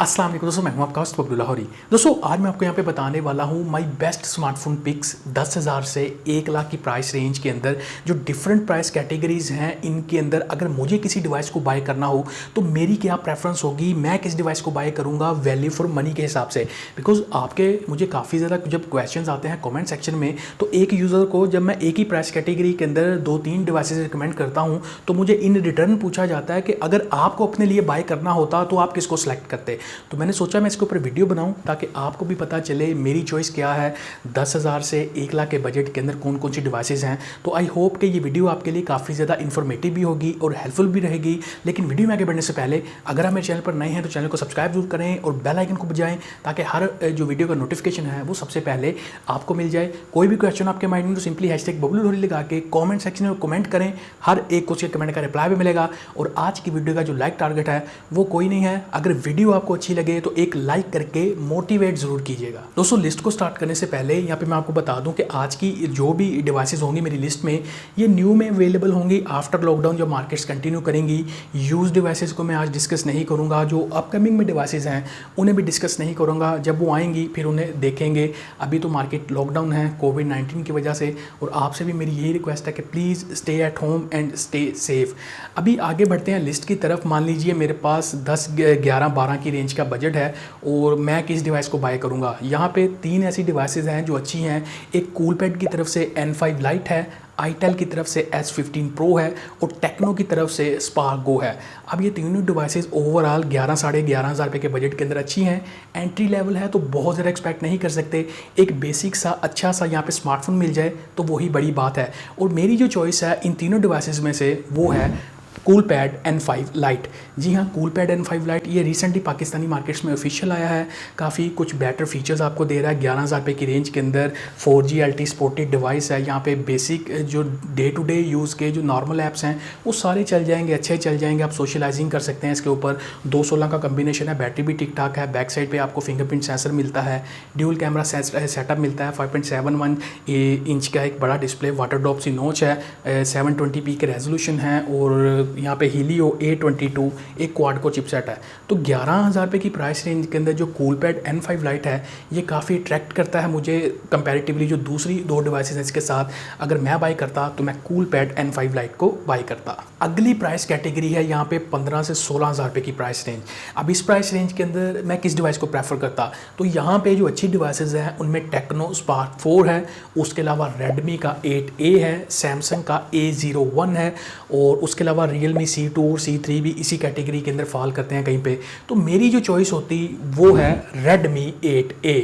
अस्सलाम वालेकुम दोस्तों, मैं हूं आपका होस्ट बबलू लाहौरी। दोस्तों आज मैं आपको यहाँ पे बताने वाला हूँ माई बेस्ट स्मार्टफोन पिक्स 10,000 से 1 लाख की प्राइस रेंज के अंदर। जो डिफरेंट प्राइस कैटेगरीज हैं इनके अंदर अगर मुझे किसी डिवाइस को बाय करना हो तो मेरी क्या प्रेफरेंस होगी, मैं किस डिवाइस को बाय करूँगा वैल्यू फॉर मनी के हिसाब से। बिकॉज आपके मुझे काफ़ी ज़्यादा जब क्वेश्चन आते हैं कॉमेंट सेक्शन में, तो एक यूज़र को जब मैं एक ही प्राइस कैटेगरी के अंदर 2-3 डिवाइसेज रिकमेंड करता हूँ तो मुझे इन रिटर्न पूछा जाता है कि अगर आपको अपने लिए बाय करना होता तो आप किसको सेलेक्ट करते। तो मैंने सोचा मैं इसके ऊपर वीडियो बनाऊं ताकि आपको भी पता चले मेरी चॉइस क्या है। 10,000 से 1 लाख के बजट के अंदर कौन कौन सी डिवाइसेज हैं। तो आई होप कि ये वीडियो आपके लिए काफ़ी ज़्यादा इन्फॉर्मेटिव भी होगी और हेल्पफुल भी रहेगी। लेकिन वीडियो में आगे बढ़ने से पहले अगर आप मेरे चैनल पर नए हैं तो चैनल को सब्सक्राइब जरूर करें और बेल आइकन को बजाएं ताकि हर जो वीडियो का नोटिफिकेशन है वो सबसे पहले आपको मिल जाए। कोई भी क्वेश्चन आपके माइंड में तो सिंपली हैशटैग बबलू लाहौरी लगा के कॉमेंट सेक्शन में कमेंट करें, हर एक क्वेश्चन कमेंट का रिप्लाई भी मिलेगा। और आज की वीडियो का जो लाइक टारगेट है वो कोई नहीं है, अगर वीडियो आपको अच्छी लगे तो एक लाइक करके मोटिवेट जरूर कीजिएगा। दोस्तों लिस्ट को स्टार्ट करने से पहले यहाँ पे मैं आपको बता दूं कि आज की जो भी डिवाइसेस होंगी मेरी लिस्ट में ये न्यू में अवेलेबल होंगी आफ्टर लॉकडाउन जब मार्केट्स कंटिन्यू करेंगी। यूज डिवाइसेस को मैं आज डिस्कस नहीं करूंगा, जो अपकमिंग में डिवाइसेस हैं उन्हें भी डिस्कस नहीं करूंगा, जब वो आएंगी फिर उन्हें देखेंगे। अभी तो मार्केट लॉकडाउन है कोविड-19 की वजह से, और आपसे भी मेरी यही रिक्वेस्ट है कि please stay at home and stay safe. अभी आगे बढ़ते हैं लिस्ट की तरफ। मान लीजिए मेरे पास 10, 11, 12 की रेंज का बजट है और मैं किस डिवाइस को बाय करूंगा। यहाँ पे 3 ऐसी डिवाइसेस हैं जो अच्छी हैं। एक कूलपैड की तरफ से N5 लाइट है, आईटेल की तरफ से S15 प्रो है और टेक्नो की तरफ से स्पार्क गो है। अब ये तीनों डिवाइसेस ओवरऑल 11 साढ़े 11,000 रुपये के बजट के अंदर अच्छी हैं। एंट्री लेवल है तो बहुत ज़्यादा एक्सपेक्ट नहीं कर सकते। एक बेसिक सा अच्छा सा यहाँ पे स्मार्टफोन मिल जाए तो वही बड़ी बात है। और मेरी जो चॉइस है इन तीनों डिवाइसेस में से वो है कूलपैड N5 लाइट। जी हाँ, कूलपैड N5 लाइट ये रिसेंटली पाकिस्तानी मार्केट्स में ऑफिशियल आया है। काफ़ी कुछ बेटर फीचर्स आपको दे रहा है 11,000 रुपये की रेंज के अंदर। 4G LTE सपोर्टेड डिवाइस है। यहाँ पे बेसिक जो डे टू डे यूज़ के जो नॉर्मल ऐप्स हैं वो सारे चल जाएंगे, अच्छे चल जाएंगे। आप सोशलाइजिंग कर सकते हैं इसके ऊपर। 216 का कम्बिनेशन है, बैटरी भी ठीक ठाक है। बैक साइड पर आपको फिंगरप्रिंट सेंसर मिलता है, ड्यूल कैमरा सेटअप मिलता है, 5.71 इंच का एक बड़ा डिस्प्ले, वाटर ड्रॉप सी नोच है, 720p के रेजोल्यूशन है और यहाँ पे हीलियो A22 एक क्वाड को चिपसेट है। तो 11,000 रुपये की प्राइस रेंज के अंदर जो कूलपैड N5 लाइट है ये काफ़ी अट्रैक्ट करता है मुझे कंपैरेटिवली जो दूसरी 2 डिवाइसेस हैं इसके साथ। अगर मैं बाय करता तो मैं कूलपैड N5 लाइट को बाय करता। अगली प्राइस कैटेगरी है यहाँ पे 15 से 16,000 रुपये की प्राइस रेंज। अब इस प्राइस रेंज के अंदर मैं किस डिवाइस को प्रेफर करता, तो यहाँ पे जो अच्छी डिवाइसेज हैं उनमें टेक्नो स्पार्क 4 है, उसके अलावा रेडमी का 8A है, सैमसंग का A01 है और उसके अलावा रियलमी C2 और C3 भी इसी कैटेगरी के अंदर फॉल करते हैं कहीं पे। तो मेरी जो चॉइस होती वो है रेडमी 8A।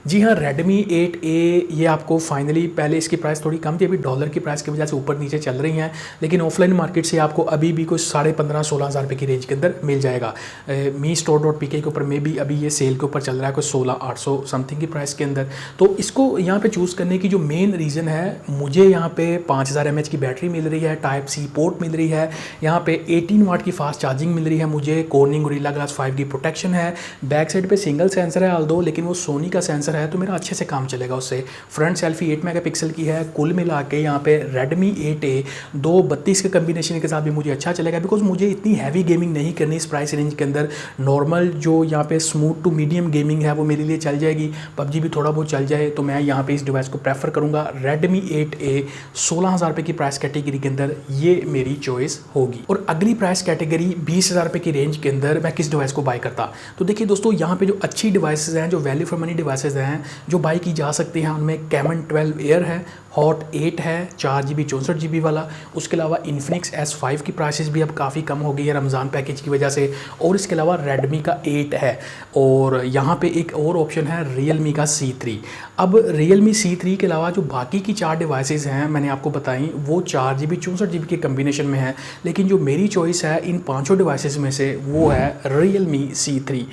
जी हाँ, रेडमी 8A ये आपको फाइनली, पहले इसकी प्राइस थोड़ी कम थी, अभी डॉलर की प्राइस की वजह से ऊपर नीचे चल रही हैं, लेकिन ऑफलाइन मार्केट से आपको अभी भी कुछ 15,500-16,000 रुपये की रेंज के अंदर मिल जाएगा। मी store.pk के ऊपर में भी अभी ये सेल के ऊपर चल रहा है कुछ 16,800 समथिंग की प्राइस के अंदर। तो इसको यहाँ पे चूज़ करने की जो मेन रीज़न है, मुझे यहाँ पे 5000 mAh की बैटरी मिल रही है, टाइप C पोर्ट मिल रही है, यहाँ पे 18 वाट की फास्ट चार्जिंग मिल रही है मुझे, cornering gorilla glass 5D protection है, बैक साइड पे सिंगल सेंसर है ऑल्दो, लेकिन वो सोनी का सेंसर है तो मेरा अच्छे से काम चलेगा उससे। फ्रंट सेल्फी 8 मेगापिक्सल की है। कुल मिला के यहाँ पे रेडमी 8A 232 के कम्बिनेशन के साथ भी मुझे अच्छा चलेगा, बिकॉज मुझे इतनी हैवी गेमिंग नहीं करनी इस प्राइस रेंज के अंदर। नॉर्मल जो यहाँ पे स्मूथ टू मीडियम गेमिंग है वो मेरे लिए चल जाएगी, पबजी भी थोड़ा बहुत चल जाए, तो मैं यहाँ पे इस डिवाइस को प्रेफर करूँगा। रेडमी 8A 16,000 रुपये की प्राइस कैटेगरी के अंदर ये मेरी चॉइस होगी। और अगली प्राइस कैटेगरी 20,000 रुपये की रेंज के अंदर मैं किस डिवाइस को बाय करता। तो देखिए दोस्तों, यहाँ पे जो अच्छी डिवाइसेस हैं, जो वैल्यू फॉर मनी डिवाइसेस हैं जो बाय की जा सकती हैं, उनमें कैमन 12 एयर है, हॉट 8 है 4GB 64GB वाला। उसके अलावा इन्फिनिक्स S5 की प्राइसेस भी अब काफ़ी कम हो गई है रमज़ान पैकेज की वजह से। और इसके अलावा रेडमी का 8 है और यहाँ पे एक और ऑप्शन है रियलमी का C3। अब रियलमी C3 के अलावा जो बाकी की 4 डिवाइसेस हैं मैंने आपको बताई, वो 4GB 64GB के कम्बिनेशन में है, लेकिन जो मेरी चॉइस है इन 5 डिवाइसेस में से वो है रियलमी C3।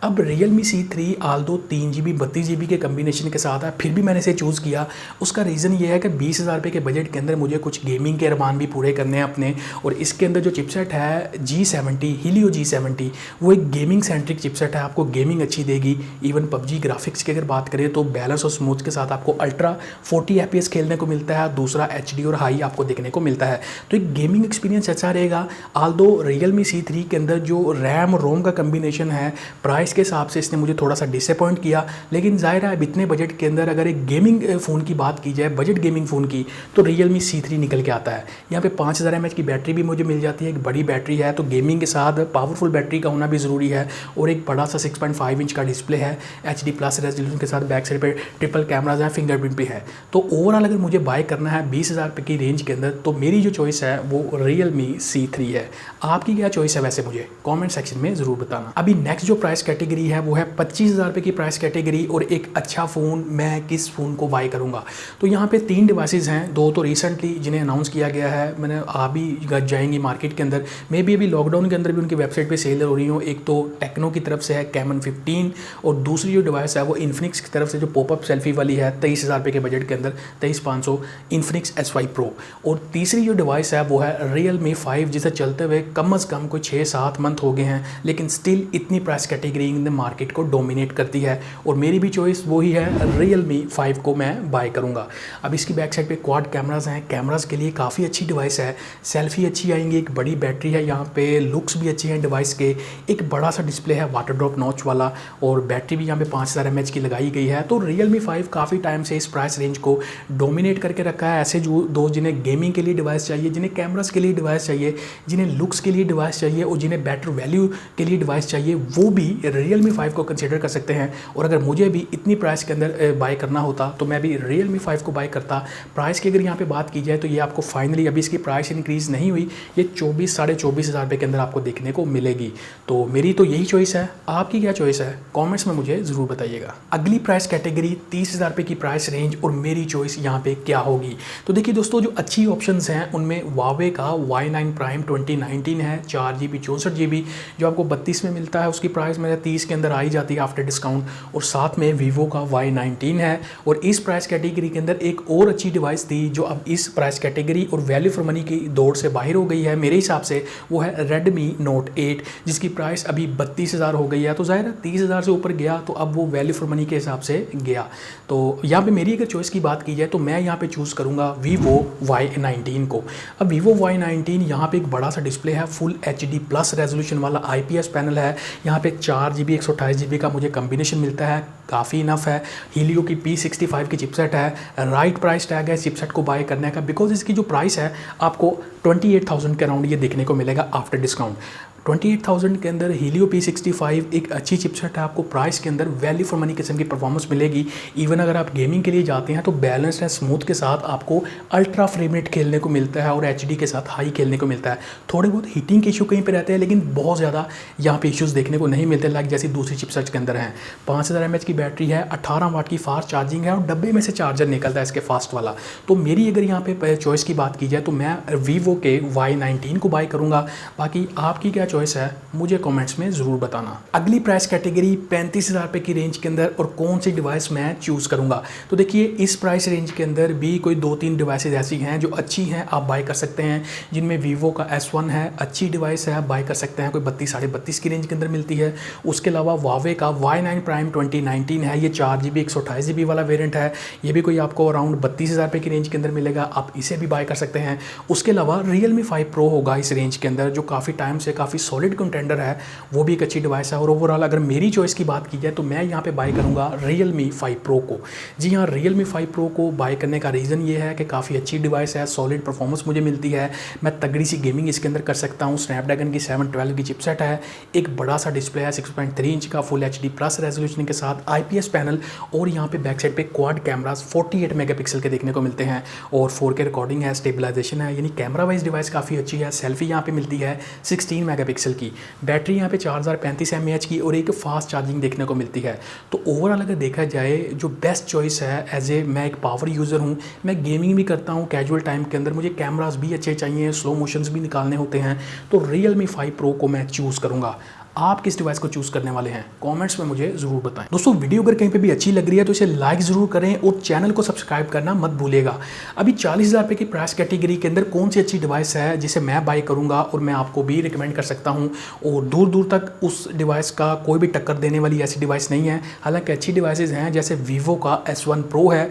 अब Realme C3 although 3GB 32GB के कम्बिनेशन के साथ है, फिर भी मैंने इसे चूज़ किया। उसका रीज़न ये है कि 20,000 रुपये के बजट के अंदर मुझे कुछ गेमिंग के अरमान भी पूरे करने हैं अपने, और इसके अंदर जो चिपसेट है G70 हीलियो G70 वो एक गेमिंग सेंट्रिक चिपसेट है, आपको गेमिंग अच्छी देगी। इवन पबजी ग्राफिक्स की अगर बात करें तो बैलेंस और स्मूथ के साथ आपको अल्ट्रा 40 FPS खेलने को मिलता है, दूसरा HD और हाई आपको देखने को मिलता है, तो एक गेमिंग एक्सपीरियंस अच्छा रहेगा। ऑल्दो रियलमी C3 के अंदर जो रैम और रोम का कम्बिनेशन है प्राइस प्राइस के हिसाब से इसने मुझे थोड़ा सा डिसअपॉइंट किया, लेकिन ज़ाहिर है अब इतने बजट के अंदर अगर एक गेमिंग फ़ोन की बात की जाए, बजट गेमिंग फ़ोन की, तो Realme C3 निकल के आता है। यहाँ पे 5000 mAh की बैटरी भी मुझे मिल जाती है, एक बड़ी बैटरी है, तो गेमिंग के साथ पावरफुल बैटरी का होना भी ज़रूरी है। और एक बड़ा सा 6.5 इंच का डिस्प्ले है, HD+ रेजोल्यूशन के साथ, बैक साइड पर ट्रिपल कैमराज हैं, फिंगरप्रिंट भी है। तो ओवरऑल अगर मुझे बाय करना है 20,000 रुपये की रेंज के अंदर, तो मेरी जो चॉइस है वो Realme C3 है। आपकी क्या चॉइस है वैसे, मुझे कमेंट सेक्शन में ज़रूर बताना। अभी नेक्स्ट जो प्राइस कैटेगरी है वो है 25,000 रुपये की प्राइस कैटेगरी, और एक अच्छा फ़ोन, मैं किस फ़ोन को बाय करूँगा। तो यहाँ पे 3 डिवाइसेस हैं, 2 तो रिसेंटली जिन्हें अनाउंस किया गया है, मैंने आप भी जाएंगी मार्केट के अंदर, मे भी अभी लॉकडाउन के अंदर भी उनकी वेबसाइट पे सेल हो रही हो। एक तो टेक्नो की तरफ से है कैमन 15, और दूसरी जो डिवाइस है वो इन्फिनिक्स की तरफ से जो पॉपअप सेल्फी वाली है 23,000 रुपये के बजट के अंदर, 23,500, इन्फिनिक्स S5 Pro। और तीसरी जो डिवाइस है वो है Realme 5, जिसे चलते हुए कम से कम कोई 6-7 मंथ हो गए हैं, लेकिन स्टिल इतनी price category in the market को डोमिनेट करती है, और मेरी भी चॉइस वही है, Realme 5 को मैं बाय करूँगा। अब इसकी बैक साइड पे क्वाड कैमराज हैं, कैमराज के लिए काफ़ी अच्छी डिवाइस है, सेल्फी अच्छी आएंगी, एक बड़ी बैटरी है, यहाँ पे लुक्स भी अच्छे हैं डिवाइस के, एक बड़ा सा डिस्प्ले है वाटर ड्रॉप नॉच वाला, और बैटरी भी यहाँ पे 5000 mAh की लगाई गई है। तो Realme 5 काफ़ी टाइम से इस प्राइस रेंज को डोमिनेट करके रखा है। ऐसे जो दोस्त जिन्हें गेमिंग के लिए डिवाइस चाहिए, जिन्हें कैमरास के लिए डिवाइस चाहिए, जिन्हें लुक्स के लिए डिवाइस चाहिए, और जिन्हें बेटर वैल्यू के लिए डिवाइस चाहिए, वो भी Realme 5 को कंसिडर कर सकते हैं। और अगर मुझे भी इतनी प्राइस के अंदर बाय करना होता तो मैं भी Realme 5 को बाय करता। प्राइस की अगर यहाँ पे बात की जाए तो ये आपको फाइनली, अभी इसकी प्राइस इंक्रीज़ नहीं हुई, ये 24,000-24,500 रुपये के अंदर आपको देखने को मिलेगी। तो मेरी तो यही चॉइस है, आपकी क्या चॉइस है कमेंट्स में मुझे ज़रूर बताइएगा। अगली प्राइस कैटेगरी 30,000 रुपये की प्राइस रेंज, और मेरी चॉइस यहाँ पे क्या होगी। तो देखिए दोस्तों, जो अच्छी ऑप्शंस हैं उनमें Huawei का Y9 Prime 2019 है, 4GB 64GB, जो आपको 32 में मिलता है, उसकी प्राइस मेरे 30 के अंदर आ ही जाती है आफ्टर डिस्काउंट। और साथ में Vivo का Y19 है। और इस प्राइस कैटेगरी के अंदर एक और अच्छी डिवाइस थी जो अब इस प्राइस कैटेगरी और वैल्यू फॉर मनी की दौड़ से बाहर हो गई है मेरे हिसाब से, वो है Redmi Note 8, जिसकी प्राइस अभी 32,000 हो गई है। तो ज़ाहिर है 30,000 से ऊपर गया तो अब वो वैल्यू फॉर मनी के हिसाब से गया। तो यहाँ पे मेरी अगर चॉइस की बात की जाए तो मैं यहाँ पे चूज़ करूँगा Vivo Y19 को। अब Vivo Y19 यहाँ पे एक बड़ा सा डिस्प्ले है, फुल HD+ रेजोल्यूशन वाला IPS पैनल है, यहाँ पे 4GB 128GB का मुझे कम्बिनेशन मिलता है, काफ़ी इनफ है। हीलियो की P65 की चिपसेट है, राइट प्राइस टैग है चिपसेट को बाय करने का, बिकॉज इसकी जो प्राइस है आपको 28,000 के अराउंड ये देखने को मिलेगा आफ्टर डिस्काउंट। 28,000 के अंदर हीलियो P65 एक अच्छी चिपसेट है, आपको प्राइस के अंदर वैल्यू फॉर मनी किस्म की परफॉर्मेंस मिलेगी। इवन अगर आप गेमिंग के लिए जाते हैं तो बैलेंस है, स्मूथ के साथ आपको अल्ट्रा फ्रेम रेट खेलने को मिलता है, और HD के साथ हाई खेलने को मिलता है। थोड़े बहुत हीटिंग के इशू कहीं पे रहते हैं, लेकिन बहुत ज़्यादा यहाँ पे इश्यूज़ देखने को नहीं मिलते लाइक जैसी दूसरी चिपसेट्स के अंदर हैं। 5000 mAh की बैटरी है, 18 वाट की फास्ट चार्जिंग है, और डब्बे में से चार्जर निकलता है इसके फास्ट वाला। तो मेरी अगर यहाँ पे चॉइस की बात की जाए तो मैं Vivo के Y19 को बाय करूँगा। बाकी आपकी क्या चॉइस है मुझे कमेंट्स में ज़रूर बताना। अगली प्राइस कैटेगरी 35,000 रुपये की रेंज के अंदर, और कौन सी डिवाइस मैं चूज़ करूँगा। तो देखिए इस प्राइस रेंज के अंदर भी कोई 2-3 डिवाइसेज ऐसी हैं जो अच्छी हैं, आप बाय कर सकते हैं, जिनमें Vivo का S1 है, अच्छी डिवाइस है, आप बाय कर सकते हैं, कोई 32-32.5 की रेंज के अंदर मिलती है। उसके अलावा Huawei का Y9 Prime 2019 है, ये 4GB 128GB वाला वेरिएंट है, ये भी कोई आपको अराउंड 32,000 रुपये की रेंज के अंदर मिलेगा, आप इसे भी बाय कर सकते हैं। उसके अलावा Realme 5 Pro होगा इस रेंज के अंदर, जो काफ़ी टाइम से काफ़ी सॉलिड कंटेंडर है, वो भी एक अच्छी डिवाइस है। और ओवरऑल अगर मेरी चॉइस की बात की जाए तो मैं यहाँ पे बाय करूँगा Realme 5 Pro को। जी हाँ, Realme 5 Pro को बाय करने का रीज़न ये है कि काफ़ी अच्छी डिवाइस है, सॉलिड परफॉर्मेंस मुझे मिलती है, मैं तगड़ी सी गेमिंग इसके अंदर कर सकता हूँ। स्नैपड्रैगन की 712 की चिपसेट है, एक बड़ा सा डिस्प्ले है 6.3 इंच का, फुल HD+ रेजोल्यूशन के साथ, IPS पैनल, और यहाँ पे बैक साइड पे क्वाड कैमरास 48 मेगापिक्सल के देखने को मिलते हैं, और 4K रिकॉर्डिंग है, स्टेबलाइजेशन है, यानी कैमरा वाइज डिवाइस काफ़ी अच्छी है। सेल्फी यहाँ पे मिलती है 16 मेगापिक्सल की, बैटरी यहाँ पे 4035 mAh की, और एक फास्ट चार्जिंग देखने को मिलती है। तो ओवरऑल अगर देखा जाए जो बेस्ट चॉइस है, एज ए मैं एक पावर यूज़र हूँ, मैं गेमिंग भी करता हूँ कैजुअल टाइम के अंदर, मुझे कैमरास भी अच्छे चाहिए, स्लो मोशंस भी निकालने होते हैं, तो Realme 5 Pro को मैं चूज़ करूँगा। आप किस डिवाइस को चूज़ करने वाले हैं कमेंट्स में मुझे ज़रूर बताएं। दोस्तों वीडियो अगर कहीं पे भी अच्छी लग रही है तो इसे लाइक ज़रूर करें, और चैनल को सब्सक्राइब करना मत भूलिएगा। अभी 40,000 रुपये की प्राइस कैटेगरी के अंदर कौन सी अच्छी डिवाइस है जिसे मैं बाय करूंगा और मैं आपको भी रिकमेंड कर सकता हूं, और दूर दूर तक उस डिवाइस का कोई भी टक्कर देने वाली ऐसी डिवाइस नहीं है। हालांकि अच्छी डिवाइसेज हैं, जैसे Vivo का S1 Pro है,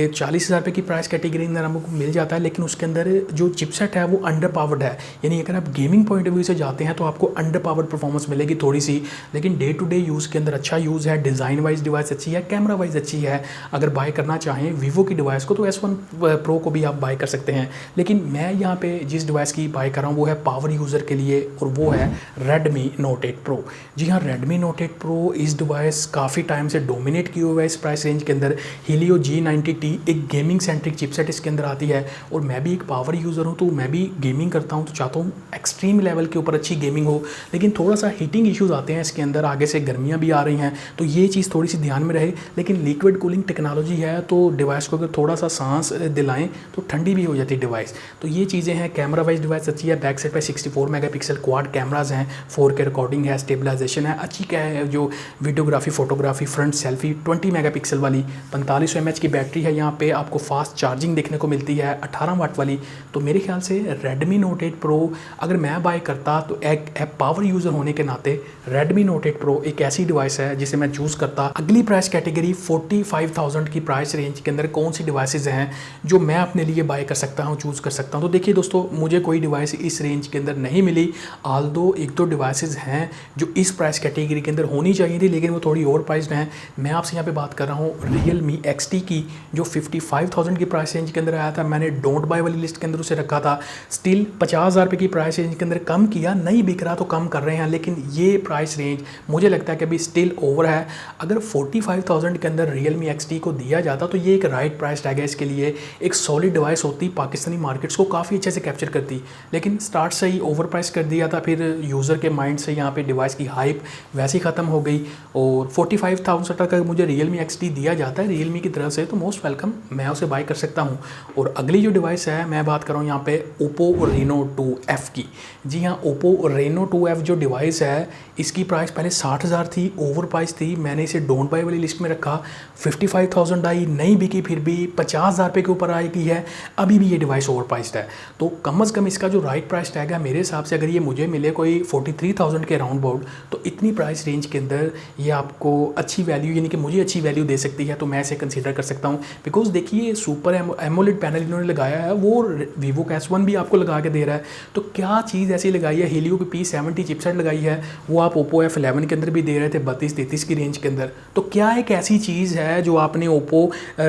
40,000 रुपये की प्राइस कैटेगरी अंदर हमको मिल जाता है, लेकिन उसके अंदर जो चिपसेट है वो अंडर पावर्ड है, यानी अगर आप गेमिंग पॉइंट ऑफ व्यू से जाते हैं तो आपको अंडर पावर्ड परफॉर्मेंस मिलेगी थोड़ी सी, लेकिन डे टू डे यूज़ के अंदर अच्छा यूज़ है। डिज़ाइन वाइज डिवाइस अच्छी है, कैमरा वाइज अच्छी है। अगर बाय करना चाहें वीवो की डिवाइस को तो S1 प्रो को भी आप बाय कर सकते हैं। लेकिन मैं यहाँ पे जिस डिवाइस की बाय कर रहा हूँ वो है पावर यूज़र के लिए, और वो है Redmi Note 8 Pro। जी हाँ, Redmi Note 8 Pro इस डिवाइस काफ़ी टाइम से डोमिनेट किए हुआ है इस प्राइस रेंज के अंदर। Helio G90T एक गेमिंग सेंट्रिक चिपसेट इसके अंदर आती है, और मैं भी एक पावर यूज़र हूँ तो मैं भी गेमिंग करता हूँ, तो चाहता हूँ एक्सट्रीम लेवल के ऊपर अच्छी गेमिंग हो। लेकिन थोड़ा सा हीटिंग इश्यूज़ आते हैं इसके अंदर, आगे से गर्मियाँ भी आ रही हैं, तो ये चीज़ थोड़ी सी ध्यान में रहे। लेकिन लिक्विड कूलिंग टेक्नोलॉजी है, तो डिवाइस को अगर थोड़ा सा सांस दिलाएं तो ठंडी भी हो जाती है डिवाइस। तो ये चीज़ें हैं। कैमरा वाइज डिवाइस अच्छी है, बैक साइड पे 64 मेगापिक्सल क्वाड कैमराज हैं, 4K रिकॉर्डिंग है, स्टेबलाइजेशन है अच्छी, क्या है जो videography photography, front selfie 20 megapixel वाली, 4500 mAh की बैटरी है। यहाँ पे आपको फास्ट चार्जिंग देखने को मिलती है 18 वाट वाली। तो मेरे ख्याल से Redmi Note 8 Pro अगर मैं बाय करता तो एक पावर यूज़र होने के नाते Redmi Note 8 Pro एक ऐसी डिवाइस है जिसे मैं चूज़ करता। अगली प्राइस कैटेगरी 45,000 की प्राइस रेंज के अंदर कौन सी डिवाइसेज हैं जो मैं अपने लिए बाय कर सकता हूँ, चूज़ कर सकता हूँ। तो देखिए दोस्तों, मुझे कोई डिवाइस इस रेंज के अंदर नहीं मिली, आल्दो एक दो डिवाइसेज हैं जो इस प्राइस कैटेगरी के अंदर होनी चाहिए थी, लेकिन वो थोड़ी ओवर प्राइस्ड हैं। मैं आपसे यहाँ पे बात कर रहा हूँ Realme XT की, जो 55,000 की प्राइस रेंज के अंदर आया था। मैंने डोंट बाय वाली लिस्ट के अंदर उसे रखा था। स्टिल 50,000 रुपये की प्राइस रेंज के अंदर कम किया, नहीं बिक रहा तो कम कर रहे हैं, लेकिन ये प्राइस रेंज मुझे लगता है कि अभी स्टिल ओवर है। अगर 45,000 के अंदर Realme XT को दिया जाता तो ये एक राइट प्राइस टैग है इसके लिए, एक सॉलिड डिवाइस होती, पाकिस्तानी मार्केट्स को काफ़ी अच्छे से कैप्चर करती, लेकिन स्टार्ट से ही ओवर प्राइस कर दिया था। फिर यूज़र के माइंड से यहाँ पे डिवाइस की हाइप वैसे ही ख़त्म हो गई, और 45,000 तक अगर मुझे Realme XT दिया जाता है Realme की तरफ से तो मोस्ट वेलकम, मैं उसे बाय कर सकता हूँ। और अगली जो डिवाइस है मैं बात कर रहा हूँ यहाँ पे Oppo Reno 2F की। जी हाँ, Oppo Reno 2F जो डिवाइस है इसकी प्राइस पहले 60,000 थी, ओवर प्राइस थी। मैंने इसे डोंट बाय वाली लिस्ट में रखा, 55,000 आई, नहीं बिकी, फिर भी 50,000 रुपये के ऊपर आएगी है, अभी भी ये डिवाइस ओवर प्राइस्ड है। तो कम से कम इसका जो राइट प्राइस टैग है मेरे हिसाब से, अगर ये मुझे मिले कोई 43,000 के राउंड अबाउट, तो इतनी प्राइस रेंज के अंदर ये आपको अच्छी वैल्यू, यानी कि मुझे अच्छी वैल्यू दे सकती है, तो मैं इसे कंसीडर कर सकता हूँ। बिकॉज देखिए सुपर एमोलेड पैनल इन्होंने लगाया है, वो वीवो का S1 भी आपको लगा के दे रहा है, तो क्या चीज़ ऐसी लगाई है। Helio की P70 चिपसेट लगाई है, वो आप Oppo F11 के अंदर भी दे रहे थे 32-33 की रेंज के अंदर। तो क्या एक ऐसी चीज़ है जो आपने Oppo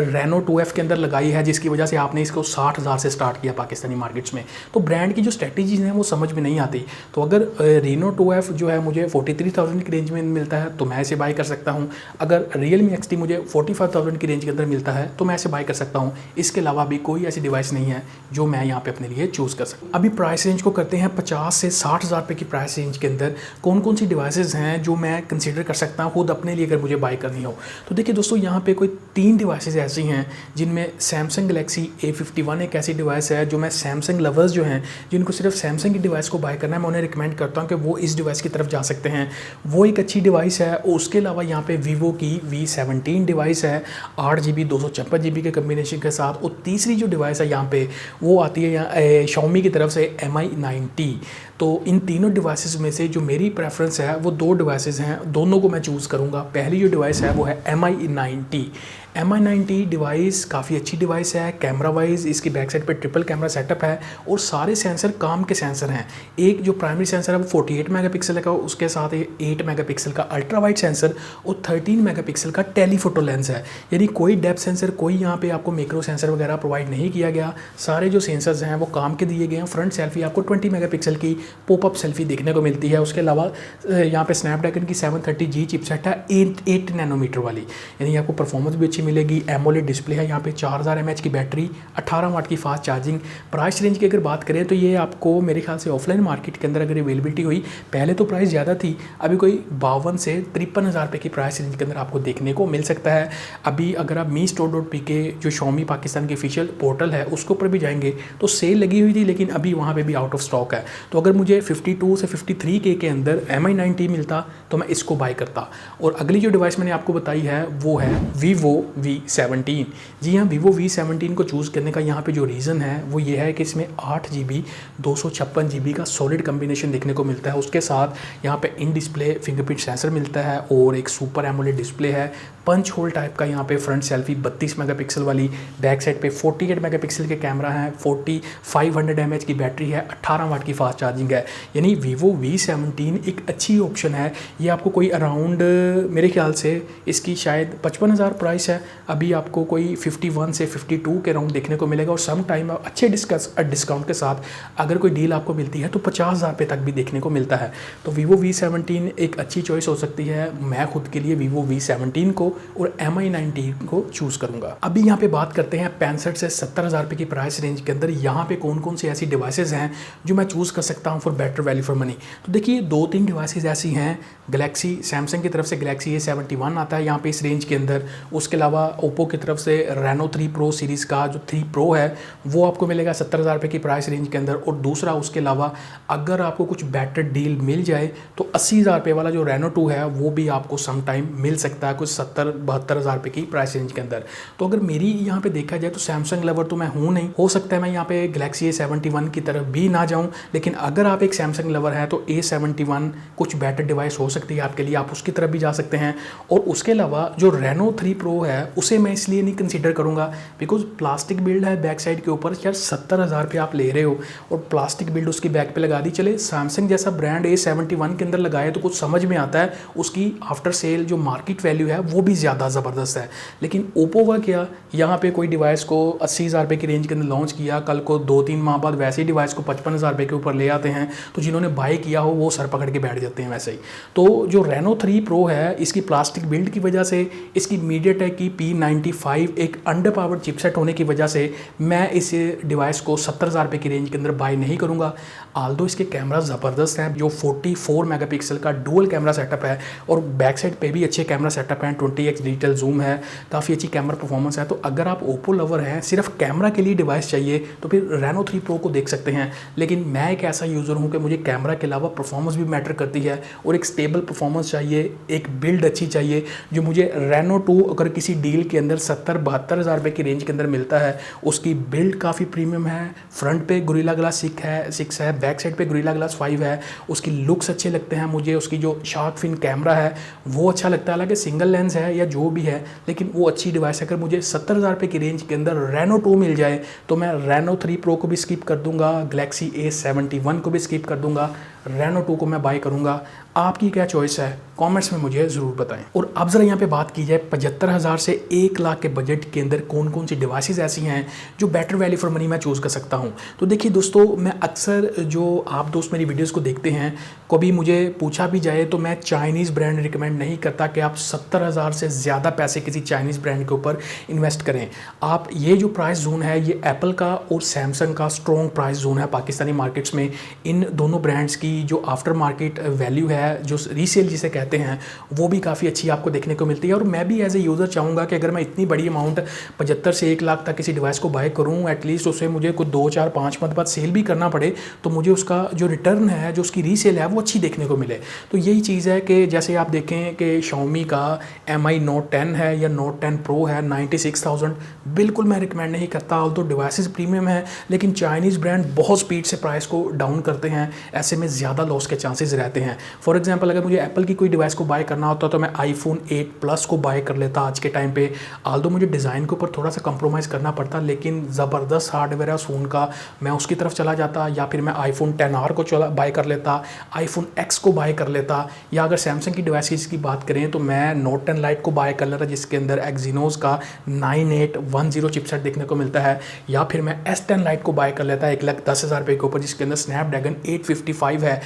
Reno 2F के अंदर लगाई है जिसकी वजह से आपने इसको 60,000 से स्टार्ट किया पाकिस्तानी मार्केट्स में। तो ब्रांड की जो स्ट्रेटजीज हैं वो समझ में नहीं आती। तो अगर Reno 2F जो है मुझे 43,000 की रेंज में मिलता है तो मैं इसे बाय कर सकता हूँ। अगर Realme XT मुझे 45,000 की रेंज के अंदर मिलता है तो मैं इसे बाय कर सकता हूँ। इसके अलावा भी कोई ऐसी डिवाइस नहीं है जो मैं यहाँ पे अपने लिए चूज़ कर सकता हूँ। अभी प्राइस रेंज को करते हैं 50 से 60,000 रुपये की प्राइस रेंज के अंदर कौन कौन सी डिवाइसेज हैं जो मैं कंसीडर कर सकता हूँ खुद अपने लिए अगर मुझे बाय करनी हो। तो देखिए दोस्तों, यहाँ पे कोई 3 डिवाइसेज ऐसी हैं जिनमें Samsung Galaxy A51 एक ऐसी डिवाइस है जो मैं सैमसंग लवर्स जो हैं जिनको सिर्फ सैमसंग की डिवाइस को बाय करना है, मैं उन्हें रिकमेंड करता हूँ कि वो इस डिवाइस की तरफ जा सकते हैं, वो एक अच्छी डिवाइस है। और उसके अलावा यहाँ पे वीवो की V17 डिवाइस है 8GB 256GB के कम्बिनेशन के साथ। और तीसरी जो डिवाइस है यहाँ पे वो आती है यहाँ Xiaomi की तरफ से Mi 9T। तो इन तीनों डिवाइसेस में से जो मेरी प्रेफरेंस है वो 2 डिवाइसेस हैं, दोनों को मैं चूज़ करूँगा। पहली जो डिवाइस है वो है Mi 9T। Mi 9T device काफ़ी अच्छी डिवाइस है। कैमरा वाइज इसकी बैक साइड पे ट्रिपल कैमरा सेटअप है और सारे सेंसर काम के सेंसर हैं। एक जो प्राइमरी सेंसर है वो 48 मेगापिक्सल का, उसके साथ 8 मेगापिक्सल का अल्ट्रा वाइड सेंसर और 13 मेगापिक्सल का टेलीफोटो लेंस है। यानी कोई डेप्थ सेंसर, कोई यहाँ पे आपको मैक्रो सेंसर वगैरह प्रोवाइड नहीं किया गया। सारे जो सेंसर्स हैं वो काम के दिए गए हैं। फ्रंट सेल्फी आपको 20 मेगापिक्सल की पॉपअप सेल्फी देखने को मिलती है। उसके अलावा यहाँ पे स्नैपड्रैगन की 730G चिपसेट है 8 नैनोमीटर वाली, यानी आपको परफॉर्मेंस भी अच्छी मिलेगी। एमोलेड डिस्प्ले है, यहाँ पे 4000 mAh की बैटरी, 18 वाट की फास्ट चार्जिंग। प्राइस रेंज की अगर बात करें तो ये आपको मेरे ख्याल से ऑफलाइन मार्केट के अंदर अगर अवेलेबिलिटी हुई, पहले तो प्राइस ज़्यादा थी, अभी कोई 52 से 53,000 रुपये की प्राइस रेंज के अंदर आपको देखने को मिल सकता है। अभी अगर आप mi-store.pk जो Xiaomi पाकिस्तान की ऑफिशियल पोर्टल है उसके ऊपर भी जाएंगे तो सेल लगी हुई थी, लेकिन अभी वहाँ पे भी आउट ऑफ स्टॉक है। तो अगर मुझे 52 से 53K के अंदर Mi 9T मिलता तो मैं इसको बाय करता। और अगली जो डिवाइस मैंने आपको बताई है वो है Vivo V17। जी हाँ, Vivo V17 को चूज़ करने का यहाँ पे जो रीज़न है वो ये है कि इसमें 8GB 256GB का सॉलिड कम्बिनेशन देखने को मिलता है। उसके साथ यहाँ पे इन डिस्प्ले फिंगरप्रिंट सेंसर मिलता है और एक सुपर एमोलेड डिस्प्ले है। पंच होल टाइप का यहाँ पे फ्रंट सेल्फी 32 मेगापिक्सल वाली, बैक साइड पे 48 मेगापिक्सल के कैमरा है, 4500 mAh की बैटरी है, 18 वाट की फास्ट चार्जिंग है। यानी Vivo V17 एक अच्छी ऑप्शन है। ये आपको कोई अराउंड मेरे ख्याल से इसकी शायद 55,000 प्राइस है। अभी आपको कोई 51 से 52 के अराउंड देखने को मिलेगा और सम टाइम अच्छे डिस्काउंट के साथ अगर कोई डील आपको मिलती है तो 50,000 रुपये तक भी देखने को मिलता है। तो Vivo V17 एक अच्छी चॉइस हो सकती है। मैं खुद के लिए Vivo V17 को और Mi 19 को चूज़ करूंगा। अभी यहाँ पे बात करते हैं 65 से 70,000 रुपये की प्राइस रेंज के अंदर यहाँ पे कौन कौन सी ऐसी डिवाइसेस हैं जो मैं चूज़ कर सकता हूँ for better value for money. तो देखिए 2-3 डिवाइसेस ऐसी हैं। गैलेक्सी सैमसंग की तरफ से गैलेक्सी A71 आता है यहाँ पे इस रेंज के अंदर। उसके अलावा ओप्पो की तरफ से Reno 3 Pro सीरीज़ का जो 3 Pro है वो आपको मिलेगा 70,000 रुपये की प्राइस रेंज के अंदर। और दूसरा उसके अलावा अगर आपको कुछ बेटर डील मिल जाए तो 80,000 रुपये वाला जो Reno 2 है वो भी आपको सम टाइम मिल सकता है कुछ 70-72,000 रुपये की प्राइस रेंज के अंदर। तो अगर मेरी यहाँ पे देखा जाए तो सैमसंग लवर तो मैं हूँ नहीं, हो सकता है मैं यहाँ पे गैलेक्सी A71 की तरफ भी ना जाऊँ, लेकिन अगर आप एक सैमसंग लवर है तो A71 कुछ बेटर डिवाइस हो सकती है आपके लिए, आप उसकी तरफ भी जा सकते हैं। और उसके अलावा जो Reno 3 Pro है उसे मैं इसलिए नहीं कंसिडर करूँगा बिकॉज प्लास्टिक बिल्ड है बैक साइड के ऊपर। यार 70,000 रुपये आप ले रहे हो और प्लास्टिक बिल्ड उसकी बैक पे लगा दी। चले सैमसंग जैसा ब्रांड A71 के अंदर लगाए तो कुछ समझ में आता है, उसकी आफ्टर सेल जो मार्केट वैल्यू है वो भी ज़्यादा ज़बरदस्त है। लेकिन ओप्पो का क्या, यहाँ पे कोई डिवाइस को 80,000 रुपये की रेंज के अंदर लॉन्च किया, कल को 2-3 माह बाद वैसे ही डिवाइस को 55,000 रुपये के ऊपर ले आते हैं, तो जिन्होंने बाय किया हो वो सर पकड़ के बैठ जाते हैं वैसे ही। तो जो Reno 3 Pro है इसकी प्लास्टिक बिल्ड की वजह से, इसकी मीडियाटेक की P95 एक अंडर पावर्ड चिपसेट होने की वजह से मैं इस डिवाइस को 70,000 रुपये की रेंज के अंदर बाय नहीं करूँगा। आल्दो इसके कैमरा ज़बरदस्त हैं, जो 44 मेगापिक्सल का डुअल कैमरा सेटअप है और बैक साइड पे भी अच्छे कैमरा सेटअप हैं, 20x डिजिटल जूम है, काफ़ी अच्छी कैमरा परफॉर्मेंस है। तो अगर आप ओप्पो लवर हैं, सिर्फ कैमरा के लिए डिवाइस चाहिए तो फिर Reno 3 Pro को देख सकते हैं। लेकिन मैं एक ऐसा यूज़र हूँ कि मुझे कैमरा के अलावा परफॉर्मेंस भी मैटर करती है और एक स्टेबल परफॉर्मेंस चाहिए, एक बिल्ड अच्छी चाहिए। जो मुझे Reno 2 अगर किसी डील के अंदर 70-72,000 रुपये की रेंज के अंदर मिलता है, उसकी बिल्ड काफ़ी प्रीमियम है, फ्रंट पे गोरिल्ला ग्लास 6 है, बैक साइड पे गोरिल्ला ग्लास 5 है, उसकी लुक्स अच्छे लगते हैं मुझे, उसकी जो शार्क फिन कैमरा है वो अच्छा लगता है। हालांकि सिंगल लेंस है या जो भी है लेकिन वो अच्छी डिवाइस है। अगर मुझे 70,000 रुपये की रेंज के अंदर Reno 2 मिल जाए तो मैं Reno 3 Pro को भी स्किप कर दूंगा, गैलेक्सी A71 को भी स्किप कर दूंगा, Reno 2 को मैं बाय करूंगा। आपकी क्या चॉइस है कमेंट्स में मुझे ज़रूर बताएं। और अब ज़रा यहाँ पे बात की जाए 75,000 से 1 लाख के बजट के अंदर कौन कौन सी डिवाइसेस ऐसी हैं जो बेटर वैल्यू फॉर मनी मैं चूज़ कर सकता हूँ। तो देखिए दोस्तों, मैं अक्सर जो आप दोस्त मेरी वीडियोस को देखते हैं, कभी मुझे पूछा भी जाए तो मैं चाइनीज़ ब्रांड रिकमेंड नहीं करता कि आप 70,000 से ज़्यादा पैसे किसी चाइनीज़ ब्रांड के ऊपर इन्वेस्ट करें। आप ये जो प्राइस जोन है ये एप्पल का और सैमसंग का स्ट्रॉन्ग प्राइस जोन है पाकिस्तानी मार्केट्स में। इन दोनों ब्रांड्स की जो आफ्टर मार्केट वैल्यू है, जो रीसेल जिसे कहते हैं, वो भी काफ़ी अच्छी आपको देखने को मिलती है। और मैं भी एज ए यूज़र चाहूँगा कि अगर मैं इतनी बड़ी अमाउंट 75 से 1 लाख तक किसी डिवाइस को बाय करूँ, एटलीस्ट उसे मुझे कुछ 2-4-5 मंथ बाद सेल भी करना पड़े तो मुझे उसका जो रिटर्न है, जो उसकी रीसेल है, वो अच्छी देखने को मिले। तो यही चीज़ है कि जैसे आप देखें कि Xiaomi का Mi Note 10 है या Note 10 Pro है 96,000, बिल्कुल मैं रिकमेंड नहीं करता। तो डिवाइसेस प्रीमियम है लेकिन चाइनीज़ ब्रांड बहुत स्पीड से प्राइस को डाउन करते हैं, ऐसे में ज़्यादा लॉस के चांसेस रहते हैं। फॉर एग्जांपल अगर मुझे एप्पल की कोई डिवाइस को बाय करना होता तो मैं iPhone 8 Plus को बाय कर लेता आज के टाइम पे। आल्दो मुझे डिज़ाइन के ऊपर थोड़ा सा कंप्रोमाइज़ करना पड़ता, लेकिन ज़बरदस्त हार्डवेयर है उस फ़ोन का, मैं उसकी तरफ चला जाता। या फिर मैं iPhone 10R को बाय कर लेता, iPhone X को बाय कर लेता। या अगर सैमसंग की डिवाइस की बात करें तो मैं Note 10 Lite को बाय कर लेता जिसके अंदर Exynos का 9810 चिपसेट देखने को मिलता है। या फिर मैं S10 Lite को बाय कर लेता 1,10,000 रुपये के ऊपर जिसके अंदर स्नैपड्रैगन 855 है।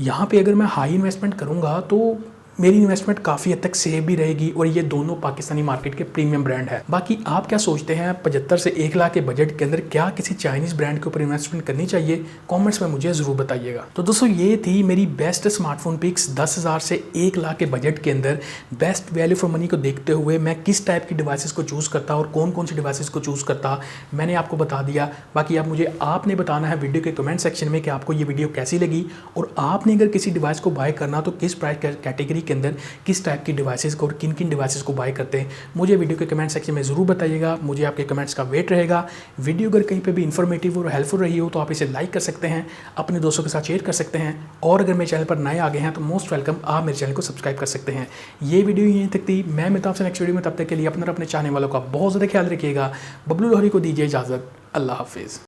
यहाँ पे अगर मैं हाई इन्वेस्टमेंट करूँगा तो मेरी इन्वेस्टमेंट काफ़ी हद तक सेफ भी रहेगी और ये दोनों पाकिस्तानी मार्केट के प्रीमियम ब्रांड है। बाकी आप क्या सोचते हैं 75 से 1 लाख के बजट के अंदर क्या किसी चाइनीज़ ब्रांड के ऊपर इन्वेस्टमेंट करनी चाहिए? कमेंट्स में मुझे ज़रूर बताइएगा। तो दोस्तों ये थी मेरी बेस्ट स्मार्टफोन पिक्स 10,000 से 1 लाख के बजट के अंदर। बेस्ट वैल्यू फॉर मनी को देखते हुए मैं किस टाइप की डिवाइसेस को चूज़ करता और कौन कौन सी डिवाइसेस को चूज़ करता मैंने आपको बता दिया। बाकी अब मुझे आपने बताना है वीडियो के कमेंट सेक्शन में कि आपको ये वीडियो कैसी लगी और आपने अगर किसी डिवाइस को बाय करना तो किस प्राइस कैटेगरी के अंदर किस टाइप की डिवाइसेस को और किन किन डिवाइसेस को बाय करते हैं, मुझे वीडियो के कमेंट सेक्शन में ज़रूर बताइएगा। मुझे आपके कमेंट्स का वेट रहेगा। वीडियो अगर कहीं पे भी इन्फॉर्मेटिव और हेल्पफुल रही हो तो आप इसे लाइक कर सकते हैं, अपने दोस्तों के साथ शेयर कर सकते हैं, और अगर मेरे चैनल पर नए आ गए हैं तो मोस्ट वेलकम, आप मेरे चैनल को सब्सक्राइब कर सकते हैं। ये वीडियो यहीं तक थी। मैं मिलता हूं आपसे नेक्स्ट वीडियो में। तब तक के लिए अपने चाहने वालों का बहुत ज़्यादा ख्याल रखिएगा। बबलू लाहौरी को दीजिए इजाज़त। अल्लाह हाफिज़।